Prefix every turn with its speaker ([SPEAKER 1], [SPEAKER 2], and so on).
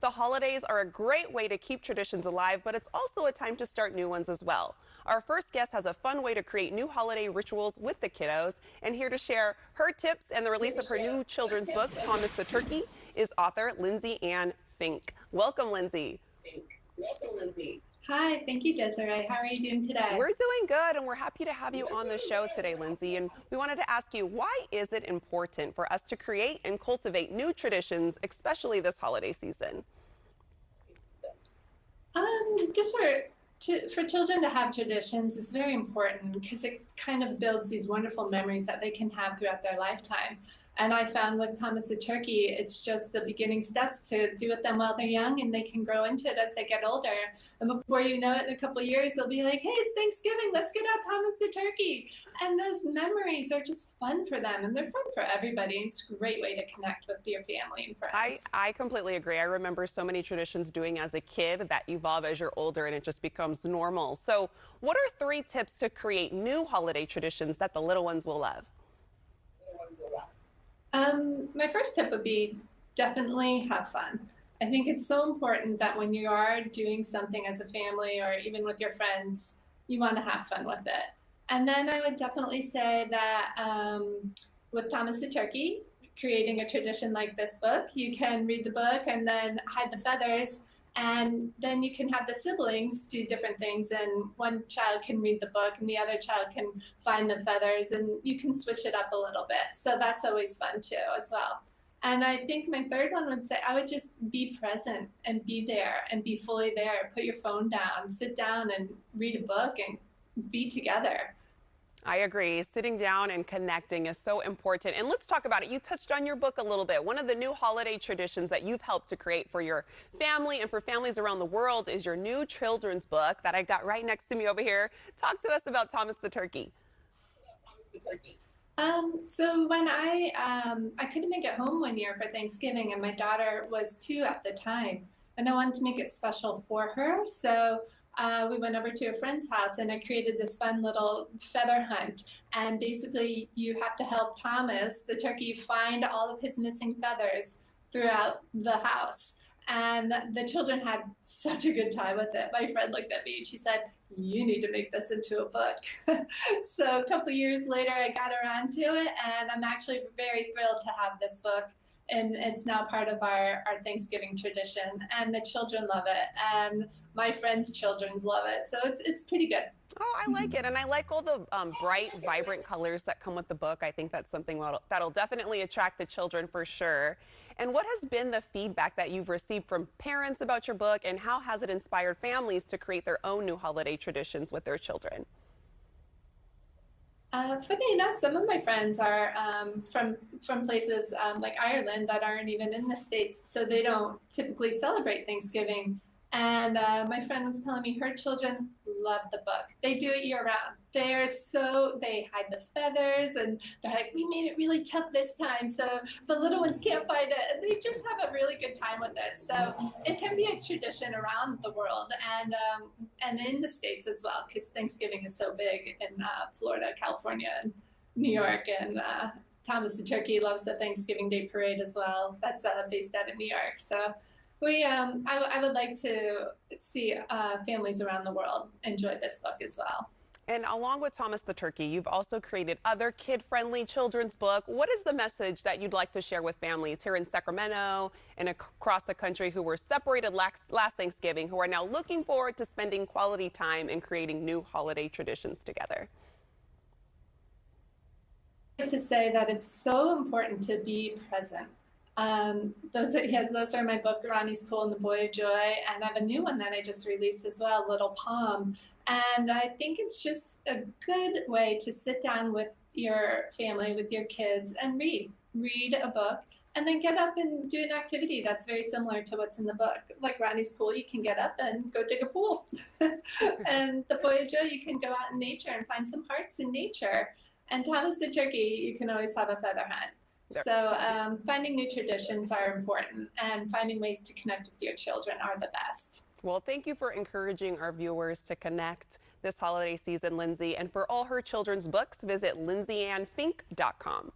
[SPEAKER 1] The holidays are a great way to keep traditions alive, but it's also a time to start new ones as well. Our first guest has a fun way to create new holiday rituals with the kiddos, and here to share her tips and the release of her new children's book, Thomas the Turkey, is author Lindsay Ann Fink. Welcome, Lindsay.
[SPEAKER 2] Hi, thank you, Desiree. How are you doing today?
[SPEAKER 1] We're doing good, and we're happy to have you on the show today, Lindsay. And we wanted to ask you, why is it important for us to create and cultivate new traditions, especially this holiday season?
[SPEAKER 2] Just for children to have traditions is very important because it kind of builds these wonderful memories that they can have throughout their lifetime. And I found with Thomas the Turkey, it's just the beginning steps to do with them while they're young, and they can grow into it as they get older. And before you know it, in a couple of years, they'll be like, hey, it's Thanksgiving, let's get out Thomas the Turkey. And those memories are just fun for them, and they're fun for everybody. It's a great way to connect with your family and friends.
[SPEAKER 1] I completely agree. I remember so many traditions doing as a kid that evolve as you're older, and it just becomes normal. So what are 3 tips to create new holiday traditions that the little ones will love?
[SPEAKER 2] My first tip would be definitely have fun. I think it's so important that when you are doing something as a family or even with your friends, you want to have fun with it. And then I would definitely say that with Thomas the Turkey, creating a tradition like this book, you can read the book and then hide the feathers, and then you can have the siblings do different things, and one child can read the book and the other child can find the feathers, and you can switch it up a little bit. So that's always fun too as well. And I think my third one would say I would just be present and be there and be fully there. Put your phone down, sit down and read a book and be together.
[SPEAKER 1] I agree. Sitting down and connecting is so important. And let's talk about it. You touched on your book a little bit. One of the new holiday traditions that you've helped to create for your family and for families around the world is your new children's book that I got right next to me over here. Talk to us about Thomas the Turkey.
[SPEAKER 2] So when I couldn't make it home one year for Thanksgiving, and my daughter was 2 at the time, and I wanted to make it special for her. So we went over to a friend's house, and I created this fun little feather hunt. And basically, you have to help Thomas the turkey find all of his missing feathers throughout the house. And the children had such a good time with it. My friend looked at me and she said, you need to make this into a book. So a couple of years later, I got around to it, and I'm actually very thrilled to have this book. And it's now part of our Thanksgiving tradition, and the children love it, and my friends' children's love it. So it's pretty good.
[SPEAKER 1] Oh, I like it. And I like all the bright, vibrant colors that come with the book. I think that's something that'll definitely attract the children for sure. And what has been the feedback that you've received from parents about your book, and how has it inspired families to create their own new holiday traditions with their children?
[SPEAKER 2] Funny enough, some of my friends are from places like Ireland that aren't even in the States, so they don't typically celebrate Thanksgiving. And my friend was telling me her children love the book. They do it year round. They hide the feathers, and they're like, we made it really tough this time, so the little ones can't find it. And they just have a really good time with it. So it can be a tradition around the world, and in the States as well, because Thanksgiving is so big in Florida, California, and New York, and Thomas the Turkey loves the Thanksgiving Day Parade as well. That's based out in New York. So I would like to see families around the world enjoy this book as well.
[SPEAKER 1] And along with Thomas the Turkey, you've also created other kid-friendly children's book. What is the message that you'd like to share with families here in Sacramento and across the country who were separated last Thanksgiving, who are now looking forward to spending quality time and creating new holiday traditions together?
[SPEAKER 2] I have to say that it's so important to be present. Those are my book, Ronnie's Pool and the Boy of Joy, and I have a new one that I just released as well, Little Palm. And I think it's just a good way to sit down with your family, with your kids, and read a book, and then get up and do an activity that's very similar to what's in the book. Like Ronnie's Pool, you can get up and go dig a pool. And the Boy of Joy, you can go out in nature and find some hearts in nature. And Thomas the Turkey, you can always have a feather hunt.
[SPEAKER 1] Yep.
[SPEAKER 2] So finding new traditions are important, and finding ways to connect with your children are the best.
[SPEAKER 1] Well, thank you for encouraging our viewers to connect this holiday season, Lindsay. And for all her children's books, visit lindsayannfink.com.